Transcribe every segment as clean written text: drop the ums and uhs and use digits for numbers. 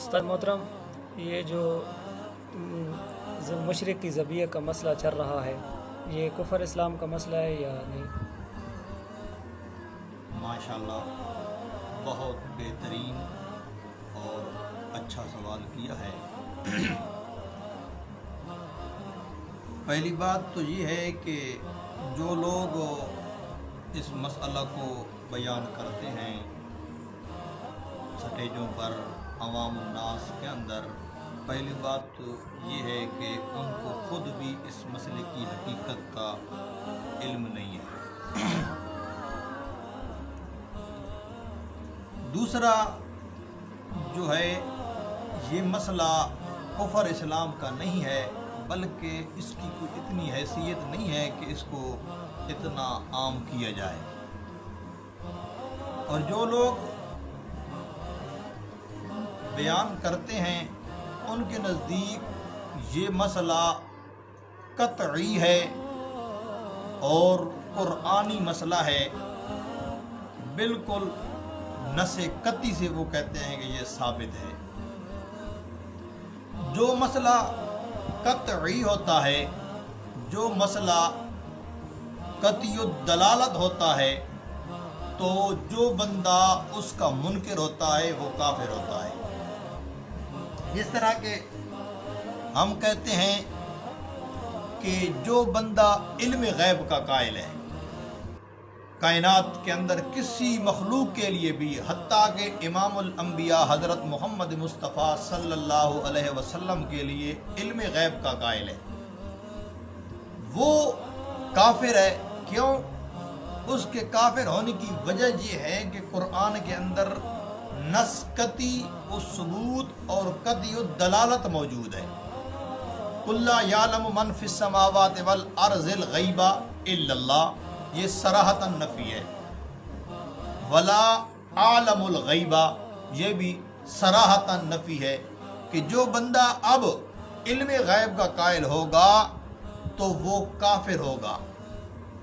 استاد محترم، یہ جو مشرق کی ذبیح کا مسئلہ چل رہا ہے، یہ کفر اسلام کا مسئلہ ہے یا نہیں؟ ماشاءاللہ، بہت بہترین اور اچھا سوال کیا ہے۔ پہلی بات تو یہ ہے کہ جو لوگ اس مسئلہ کو بیان کرتے ہیں سٹیجوں پر عوام الناس کے اندر، پہلی بات تو یہ ہے کہ ان کو خود بھی اس مسئلے کی حقیقت کا علم نہیں ہے۔ دوسرا جو ہے، یہ مسئلہ کفر اسلام کا نہیں ہے، بلکہ اس کی کوئی اتنی حیثیت نہیں ہے کہ اس کو اتنا عام کیا جائے۔ اور جو لوگ بیان کرتے ہیں ان کے نزدیک یہ مسئلہ قطعی ہے اور قرآنی مسئلہ ہے، بالکل نص قطعی سے وہ کہتے ہیں کہ یہ ثابت ہے۔ جو مسئلہ قطعی ہوتا ہے، جو مسئلہ قطعی الدلالت ہوتا ہے، تو جو بندہ اس کا منکر ہوتا ہے وہ کافر ہوتا ہے۔ جس طرح کہ ہم کہتے ہیں کہ جو بندہ علم غیب کا قائل ہے، کائنات کے اندر کسی مخلوق کے لیے بھی، حتیٰ کہ امام الانبیاء حضرت محمد مصطفیٰ صلی اللہ علیہ وسلم کے لیے علم غیب کا قائل ہے، وہ کافر ہے۔ کیوں؟ اس کے کافر ہونے کی وجہ یہ ہے کہ قرآن کے اندر نص قطعی الثبوت اور قطعی الدلالت موجود ہے۔ قُلْ لَا يَعْلَمُ مَنْ فِي السَّمَاوَاتِ وَالْأَرْضِ الْغَيْبَ إِلَّا اللَّهُ، یہ صراحتاً نفی ہے۔ وَلَا أَعْلَمُ الْغَيْبَ، یہ بھی صراحتاً نفی ہے کہ جو بندہ اب علم غیب کا قائل ہوگا تو وہ کافر ہوگا،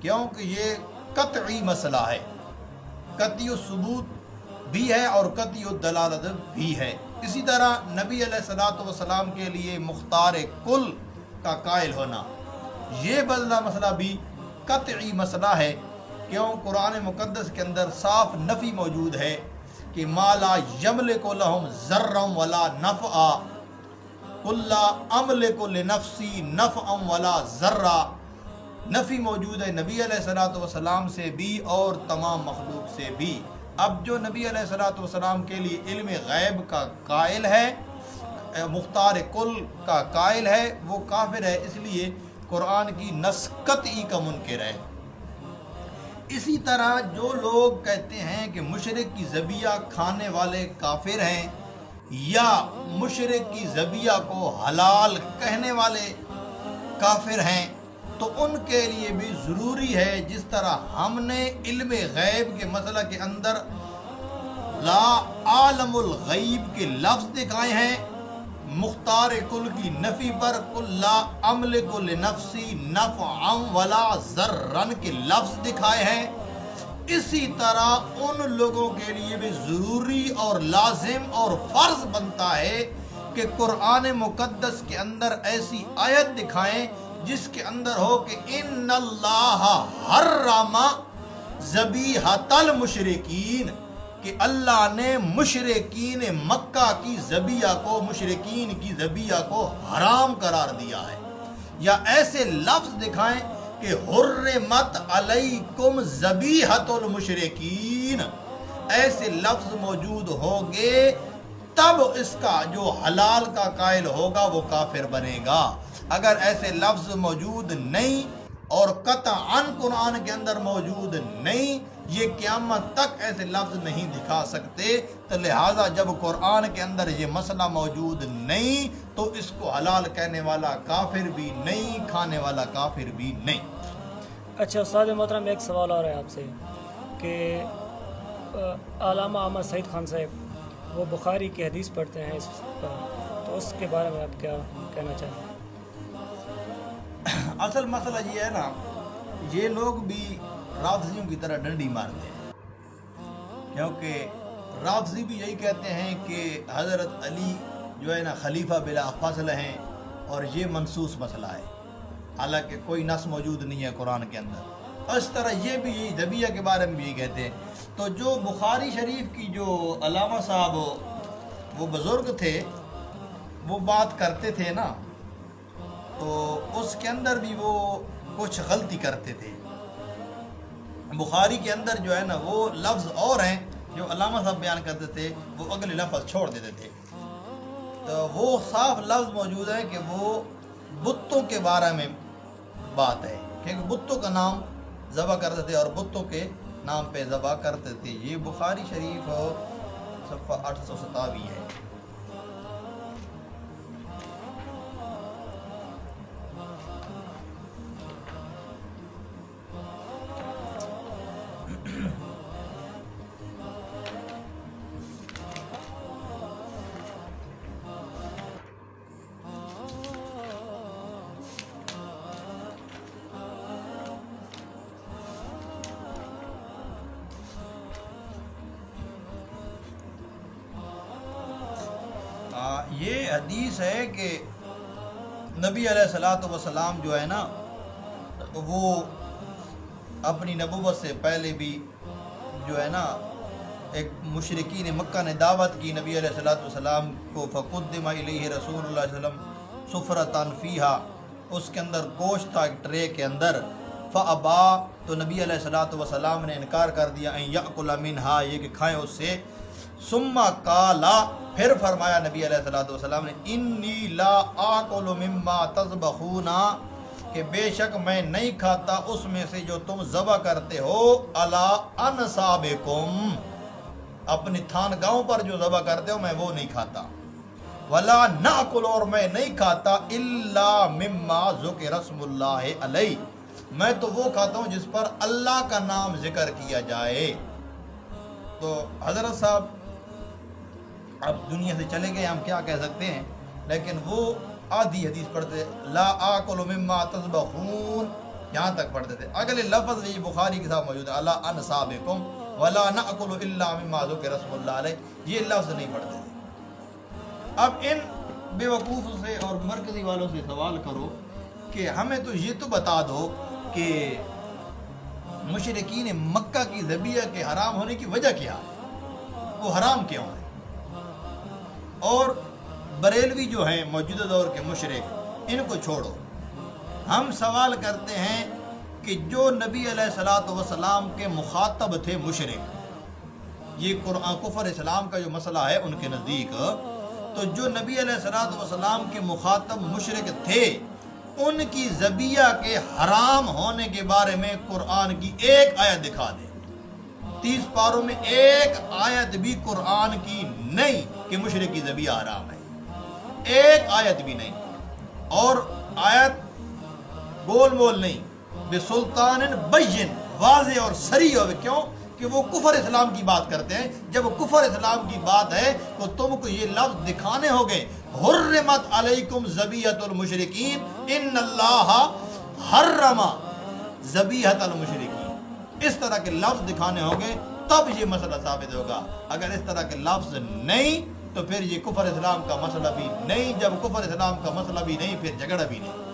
کیونکہ یہ قطعی مسئلہ ہے، قطعی الثبوت بھی ہے اور قطعی الدلالت بھی ہے۔ اسی طرح نبی علیہ الصلوۃ والسلام کے لیے مختار کل کا قائل ہونا، یہ بدلہ مسئلہ بھی قطعی مسئلہ ہے۔ کیوں؟ قرآن مقدس کے اندر صاف نفی موجود ہے کہ ما لا یملک لہم ذرا ولا نفعا، قل لا املک لنفسی نفعا ولا ذرا، نفی موجود ہے نبی علیہ الصلوۃ والسلام سے بھی اور تمام مخلوق سے بھی۔ اب جو نبی علیہ الصلوۃ والسلام کے لیے علم غیب کا قائل ہے، مختار کل کا قائل ہے، وہ کافر ہے، اس لیے قرآن کی نص قطعی کا منکر ہے۔ اسی طرح جو لوگ کہتے ہیں کہ مشرک کی ذبیحہ کھانے والے کافر ہیں، یا مشرک کی ذبیحہ کو حلال کہنے والے کافر ہیں، تو ان کے لیے بھی ضروری ہے، جس طرح ہم نے علم غیب کے مسئلہ کے اندر لا عالم الغیب کے لفظ دکھائے ہیں، مختار کل کی نفی پر قل لا املک لنفسی نفعا ولا ضرا کے لفظ دکھائے ہیں، اسی طرح ان لوگوں کے لیے بھی ضروری اور لازم اور فرض بنتا ہے کہ قرآن مقدس کے اندر ایسی آیت دکھائیں جس کے اندر ہو کہ ان اللہ حرم ذبیحۃ المشرکین، کہ اللہ نے مشرکین مکہ کی ذبیحہ کو، مشرکین کی ذبیحہ کو حرام قرار دیا ہے۔ یا ایسے لفظ دکھائیں کہ حرمت علیکم ذبیحۃ المشرکین، ایسے لفظ موجود ہوں گے تب اس کا جو حلال کا قائل ہوگا وہ کافر بنے گا۔ اگر ایسے لفظ موجود نہیں اور قطعاً قرآن کے اندر موجود نہیں، یہ قیامت تک ایسے لفظ نہیں دکھا سکتے، تو لہٰذا جب قرآن کے اندر یہ مسئلہ موجود نہیں تو اس کو حلال کہنے والا کافر بھی نہیں، کھانے والا کافر بھی نہیں۔ اچھا استاد محترم، ایک سوال اور ہے آپ سے کہ علامہ احمد سعید خان صاحب وہ بخاری کی حدیث پڑھتے ہیں اس پر، تو اس کے بارے میں آپ کیا کہنا چاہیں؟ اصل مسئلہ یہ ہے نا، یہ لوگ بھی رافضیوں کی طرح ڈنڈی مارتے ہیں، کیونکہ رافضی بھی یہی کہتے ہیں کہ حضرت علی جو ہے نا خلیفہ بلا فصل ہیں اور یہ منسوس مسئلہ ہے، حالانکہ کوئی نص موجود نہیں ہے قرآن کے اندر۔ اس طرح یہ بھی یہی ذبیحہ کے بارے میں بھی یہی کہتے ہیں۔ تو جو بخاری شریف کی جو علامہ صاحب وہ بزرگ تھے وہ بات کرتے تھے نا، تو اس کے اندر بھی وہ کچھ غلطی کرتے تھے۔ بخاری کے اندر جو ہے نا وہ لفظ اور ہیں جو علامہ صاحب بیان کرتے تھے، وہ اگلے لفظ چھوڑ دیتے تھے۔ تو وہ صاف لفظ موجود ہے کہ وہ بتوں کے بارے میں بات ہے، کیونکہ بتوں کا نام ذبح کرتے تھے اور بتوں کے نام پہ ذبح کرتے تھے۔ یہ بخاری شریف صفحہ 827 ہے۔ یہ حدیث ہے کہ نبی علیہ الصلوۃ والسلام جو ہے نا وہ اپنی نبوت سے پہلے بھی جو ہے نا ایک مشرکین مکہ نے دعوت کی نبی علیہ الصلوۃ والسلام کو، فقدم الیہ رسول اللہ صلی اللہ علیہ وسلم سفرۃ فیہا، اس کے اندر گوشت تھا ایک ٹرے کے اندر، فابا، تو نبی علیہ الصلوۃ والسلام نے انکار کر دیا، ان یاکل منہا، یہ کہ کھائیں اس سے، ثم قالا، پھر فرمایا نبی علیہ الصلوۃ والسلام نے، انی لا آکل مما تذبحون، کہ بے شک میں نہیں کھاتا اس میں سے جو تم ذبح کرتے ہو، علی انصابکم، اپنی تھانگاہوں پر جو ذبح کرتے ہو میں وہ نہیں کھاتا، ولا ناکل، اور میں نہیں کھاتا، الا مما ذکر اسم اللہ علیہ، میں تو وہ کھاتا ہوں جس پر اللہ کا نام ذکر کیا جائے۔ تو حضرت صاحب اب دنیا سے چلے گئے، ہم کیا کہہ سکتے ہیں، لیکن وہ آدھی حدیث پڑھتے، لا آکل مما تذبحون، یہاں تک پڑھتے تھے۔ اگلے لفظ یہ بخاری کے ساتھ موجود ہے، علی انصابکم ولا ناکل الا مما ذکر اسم اللہ علیہ، یہ لفظ نہیں پڑھتے تھے۔ اب ان بے وقوف سے اور مرکزی والوں سے سوال کرو کہ ہمیں تو یہ تو بتا دو کہ مشرکین مکہ کی ذبیحہ کے حرام ہونے کی وجہ کیا ہے، وہ حرام کیوں ہے؟ اور بریلوی جو ہیں موجودہ دور کے مشرک، ان کو چھوڑو، ہم سوال کرتے ہیں کہ جو نبی علیہ الصلوۃ والسلام کے مخاطب تھے مشرک، یہ قرآن کفر اسلام کا جو مسئلہ ہے ان کے نزدیک، تو جو نبی علیہ الصلوۃ والسلام کے مخاطب مشرک تھے، ان کی ذبیحہ کے حرام ہونے کے بارے میں قرآن کی ایک آیت دکھا دیں، 30 پاروں میں ایک آیت بھی قرآن کی نہیں کہ مشرک کی ذبیحہ حرام ہے، ایک آیت بھی نہیں، اور آیت گول مول نہیں، بسلطان بین، واضح اور صریح ہوئے، کیوں کہ وہ کفر اسلام کی بات کرتے ہیں۔ جب کفر اسلام کی بات ہے تو تم کو یہ لفظ دکھانے ہوگے، حرمت علیکم ذبیحۃ المشرکین ان اللہ حرم ذبیحۃ المشرکین، اس طرح کے لفظ دکھانے ہوگے تب یہ مسئلہ ثابت ہوگا، اگر اس طرح کے لفظ نہیں تو پھر یہ کفر اسلام کا مسئلہ بھی نہیں، جب کفر اسلام کا مسئلہ بھی نہیں پھر جھگڑا بھی نہیں۔